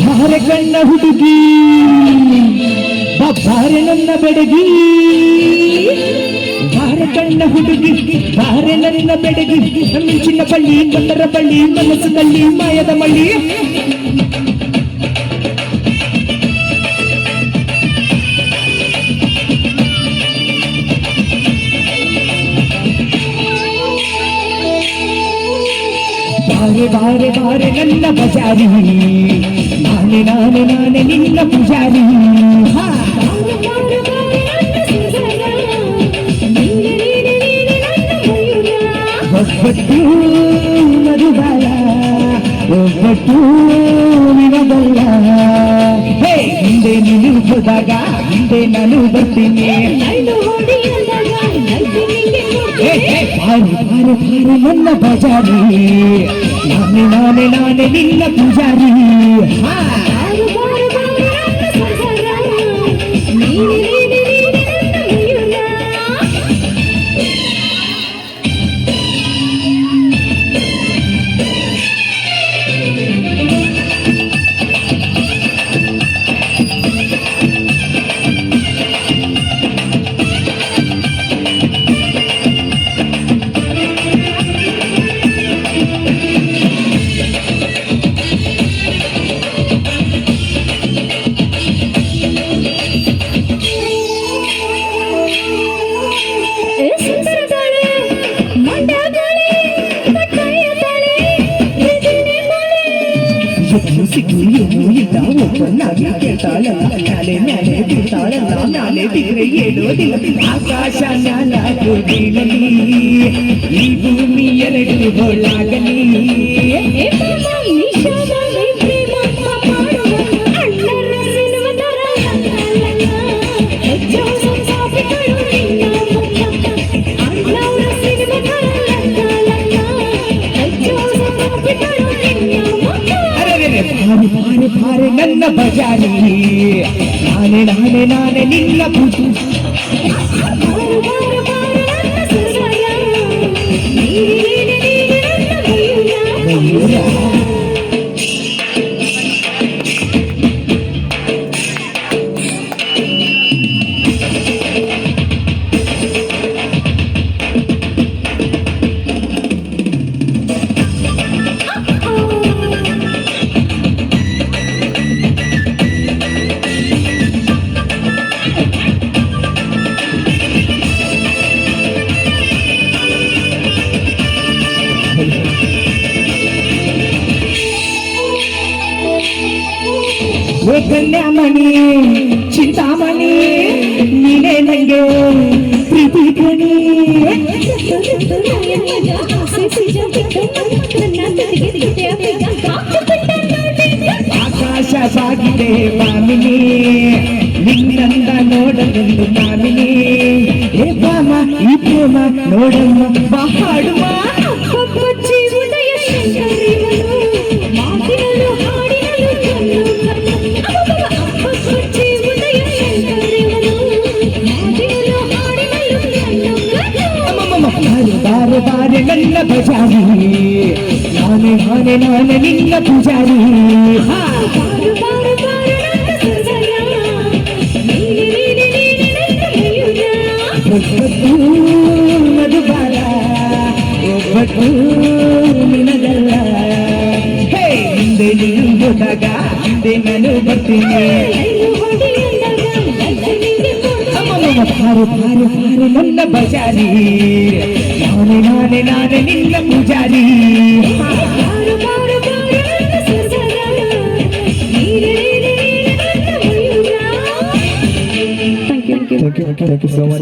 ಬಾರೆ ಕಣ್ಣ ಹುಡುಗಿ ಬಾರೆ ನನ್ನ ಬೆಡಗಿ ಬಾರೆ ಕಣ್ಣ ಹುಡುಗಿ ಬಾರೆ ನನ್ನ ಬೆಡಗಿ ಮಿಂಚಿನ ಬಳ್ಳಿ ಬಂದರ ಬಳ್ಳಿ ಮನಸ್ಸಿನಲ್ಲಿ ಮಾಯದ ಮಳ್ಳಿ ಬಾರೆ ಬಾರೆ ಬಾರೆ ನನ್ನ ಬಜಾರಿ ನಾನೇ ನಾನೇ ನಾನೇ ನಿನ್ನ ಪೂಜಾರಿ ಒಬ್ಬಟ್ಟು ಮಧುಬಾಲ ಒಬ್ಬಟ್ಟು ನಿನಗಲ್ಲ ಹಿಂದೆ ನೀನು ಹೋದಾಗ ಹಿಂದೆ ನಾನು ಬರ್ತೀನಿ ಬಾರೆ ಬಾರೆ ಬಾರೆ ನನ್ನ ಬಜಾರಿ ನಾನೇ ನಾನೇ ನಾನೇ ನಿನ್ನ ಪೂಜಾರಿ ಆಕಾಶ ನಾಲಾಗುದಿರಲಿ ಈ ಭೂಮಿ ಎರಡು ಹೊಳಾಗಲಿ ಬಾರೆ ಬಾರೆ ನನ್ನ ಬಜಾರಿ ನಾನೇ ನಾನೇ ನಾನೇ ನಿನ್ನ ಪೂಜೆ ಕನ್ಯಾಮಣಿ ಚಿಂತಾಮಣಿ ನೀನೇ ನಂಗೆ ಪ್ರೀತಿ ಕಣಿ ಆಕಾಶ ಸಾಗಿದೆ ಮಾಮಿನಿ ನಿನ್ನಂದ ನೋಡಲೆಂದು ಮಾಮಿನಿ ಹೇ ಬಾಮ ಈ ಪ್ರೇಮ ನೋಡಮ್ಮ ಬಾಡುವ ಬಾರೆ ಬಾರೆ ನನ್ನ ಬಜಾರಿ ನಾನೇ ನಾನೇ ನಾನೇ ನಿನ್ನ ಪೂಜಾರಿ ಒಬ್ಬಟ್ಟು ಮಧುಬಾಲ ಒಬ್ಬಟ್ಟು ನಿನಗಲ್ಲ ಹಿಂದೆ ನೀನು ಹೋದಾಗ ಹಿಂದೆ ನಾನು ಬರ್ತೀನಿ ಬಾರೆ ಬಾರೆ ಬಾರೆ ನನ್ನ ಬಜಾರಿ ನಾನೇ ನಾನೇ ನಾನೇ ನಿನ್ನ Poojary Thank you so much.